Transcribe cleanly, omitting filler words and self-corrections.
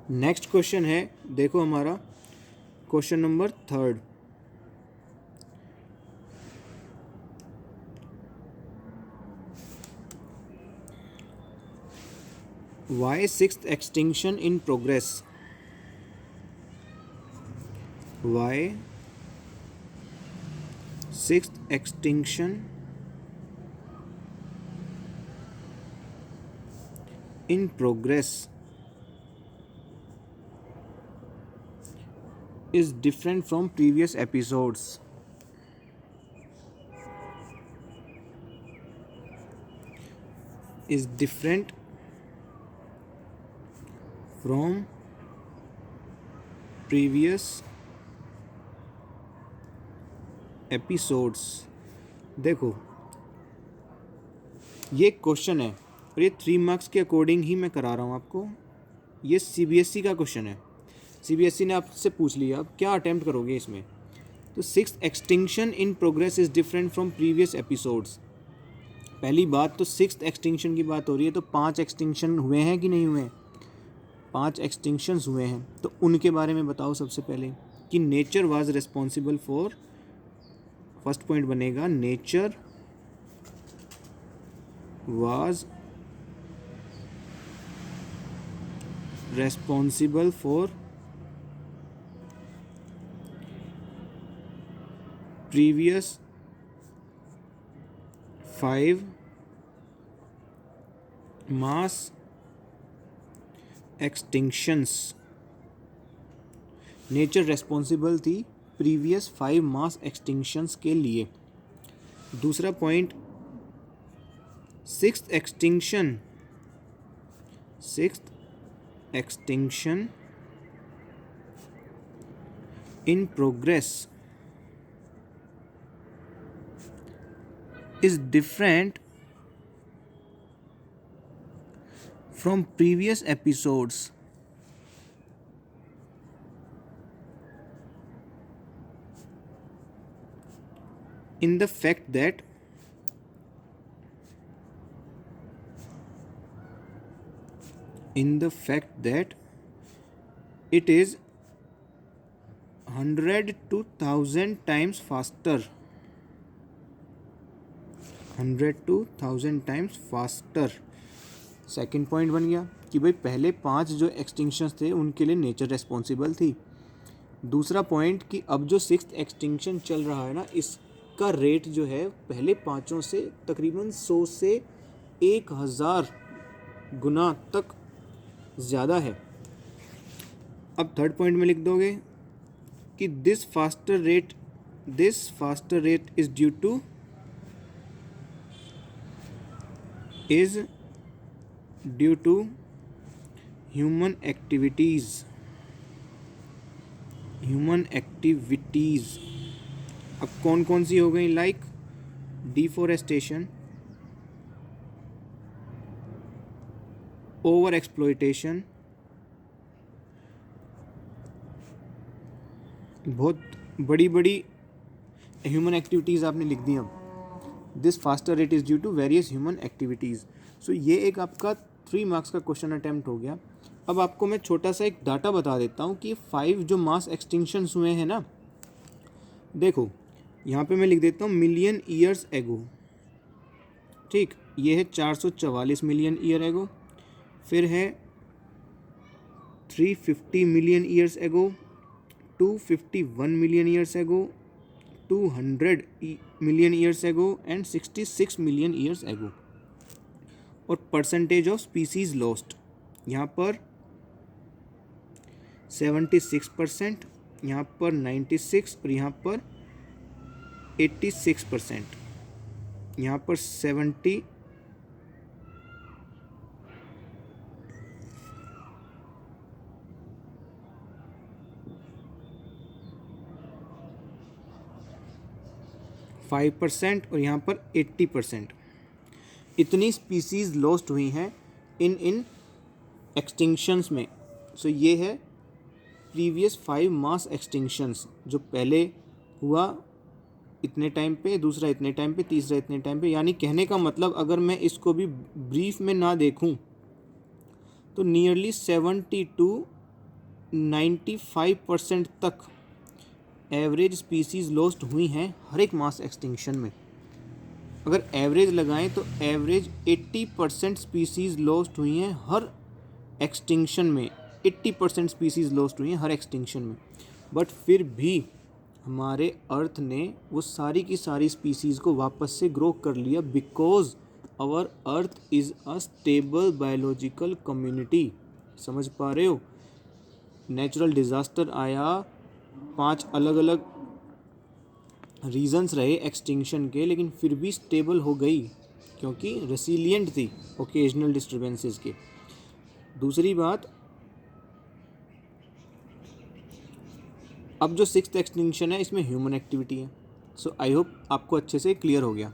Next question है, देखो हमारा question number 3। Why sixth extinction in progress? Why sixth extinction in progress is different from previous episodes? Is different from previous episodes. देखो ये question है और ये 3 marks के अकॉर्डिंग ही मैं करा रहा हूँ आपको। ये सीबीएसई का क्वेश्चन है, सीबीएसई ने आपसे पूछ लिया आप क्या अटेम्प्ट करोगे इसमें। तो sixth extinction in progress is different from previous episodes. पहली बात तो सिक्स्थ एक्सटिंक्शन की बात हो रही है, तो 5 एक्सटिंक्शन हुए हैं कि नहीं हुए हैं? 5 एक्सटिंक्शंस हुए हैं, तो उनके बारे में बताओ सबसे पहले कि nature was responsible for. First point बनेगा nature was responsible for previous 5 mass extinctions। Nature responsible थी प्रीवियस 5 मास एक्सटिंक्शंस के लिए। दूसरा point, sixth extinction in progress is different from previous episodes in the fact that it is 100 to 1000 times faster। 100 to 1000 times faster। Second point बन गया कि भाई पहले 5 जो एक्सटिंक्शंस थे उनके लिए नेचर रेस्पॉन्सिबल थी। दूसरा पॉइंट कि अब जो सिक्स्थ एक्सटिंक्शन चल रहा है ना, इसका रेट जो है पहले 5 से तकरीबन 100 से 1000 गुना तक ज़्यादा है। अब थर्ड पॉइंट में लिख दोगे कि this faster rate is due to human activities. अब कौन कौन सी हो गई? लाइक डिफोरेस्टेशन, ओवर एक्सप्लॉयटेशन, बहुत बड़ी बड़ी ह्यूमन एक्टिविटीज़ आपने लिख दी। अब this faster rate is due to various human activities. So ये एक आपका 3 मार्क्स का क्वेश्चन अटैम्प्ट हो गया। अब आपको मैं छोटा सा एक डाटा बता देता हूँ कि 5 जो मास एक्सटिंक्शंस हुए हैं ना, देखो यहाँ पे मैं लिख देता हूँ मिलियन ईयर्स एगो। ठीक, ये है 444 मिलियन ईयर एगो, फिर है 350 million years ago, 251 million years ago, 200 million years ago and 66 million years ago. और परसेंटेज ऑफ स्पीसीज लॉस्ट यहाँ पर 76%, यहाँ पर 96 और यहाँ पर 86%, यहाँ पर 70 5% और यहाँ पर 80%। इतनी स्पीसीज़ लॉस्ट हुई हैं इन एक्सटिंक्शंस में। सो ये है प्रीवियस 5 मास एक्सटिंक्शंस, जो पहले हुआ इतने टाइम पे, दूसरा इतने टाइम पे, तीसरा इतने टाइम पे। यानी कहने का मतलब अगर मैं इसको भी ब्रीफ में ना देखूं तो नियरली 72 95% तक एवरेज स्पीसीज़ लॉस्ट हुई हैं हर एक मास एक्सटिंक्शन में। अगर एवरेज लगाएं तो एवरेज 80% स्पीसीज़ लॉस्ट हुई हैं हर एक्सटिंक्शन में। 80% स्पीसीज़ लॉस्ट हुई हैं हर एक्सटिंक्शन में। बट फिर भी हमारे अर्थ ने वो सारी की सारी स्पीसीज़ को वापस से ग्रो कर लिया, because our earth is a stable biological community. समझ पा रहे हो? नेचुरल डिज़ास्टर आया, 5 अलग अलग रीजंस रहे एक्सटिंक्शन के, लेकिन फिर भी स्टेबल हो गई क्योंकि रेसिलिएंट थी ओकेजनल डिस्टर्बेंसेस के। दूसरी बात, अब जो 6th एक्सटिंक्शन है इसमें ह्यूमन एक्टिविटी है। सो आई होप आपको अच्छे से क्लियर हो गया।